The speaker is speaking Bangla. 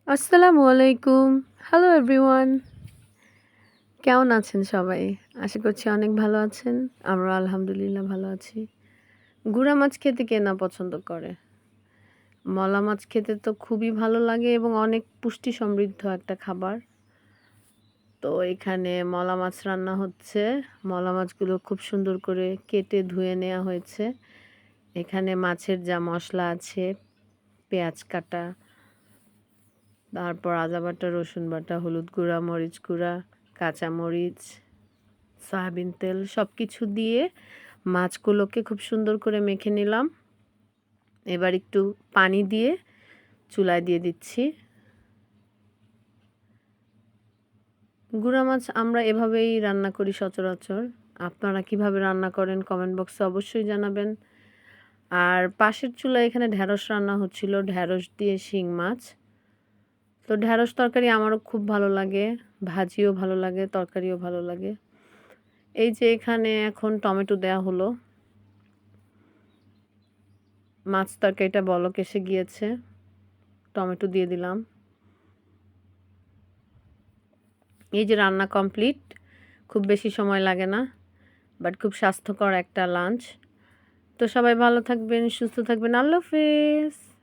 আসসালামু আলাইকুম। Hello everyone. কেমন আছেন সবাই? আশা করছি অনেক ভালো আছেন। আমরা আলহামদুলিল্লাহ ভালো আছি। গুড়া মাছ খেতে কে না পছন্দ করে? মলা মাছ খেতে তো খুবই ভালো লাগে এবং অনেক পুষ্টি সমৃদ্ধ একটা খাবার। তো এখানে মলা মাছ রান্না হচ্ছে। মলা মাছগুলো খুব সুন্দর করে কেটে ধুয়ে নেওয়া হয়েছে। এখানে মাছের যা মসলা আছে, পেঁয়াজ কাটা, তারপর আদা বাটা, রসুন বাটা, হলুদ গুঁড়া, মরিচ গুঁড়া, কাঁচামরিচ, সয়াবিন তেল সবকিছু দিয়ে মাছগুলোকে খুব সুন্দর করে মেখে নিলাম। এবার একটু পানি দিয়ে চুলায় দিয়ে দিচ্ছি। গুঁড়া মাছ আমরা এভাবেই রান্না করি সচরাচর। আপনারা কিভাবে রান্না করেন কমেন্ট বক্সে অবশ্যই জানাবেন। আর পাশের চুলায় এখানে ঢ্যাঁড়স রান্না হচ্ছিল, ঢ্যাঁড়স দিয়ে শিং মাছ। তো ঢ্যাঁড়স তরকারি আমারও খুব ভালো লাগে, ভাজিও ভালো লাগে, তরকারিও ভালো লাগে। এই যে এখানে এখন টমেটো দেয়া হলো। মাছ তরকারিটা বলক এসে গিয়েছে। টমেটো দিয়ে দিলাম। এই যে রান্না কমপ্লিট। খুব বেশি সময় লাগে না, বাট খুব স্বাস্থ্যকর একটা লাঞ্চ। তো সবাই ভালো থাকবেন, সুস্থ থাকবেন। আল্লাহ হাফেজ।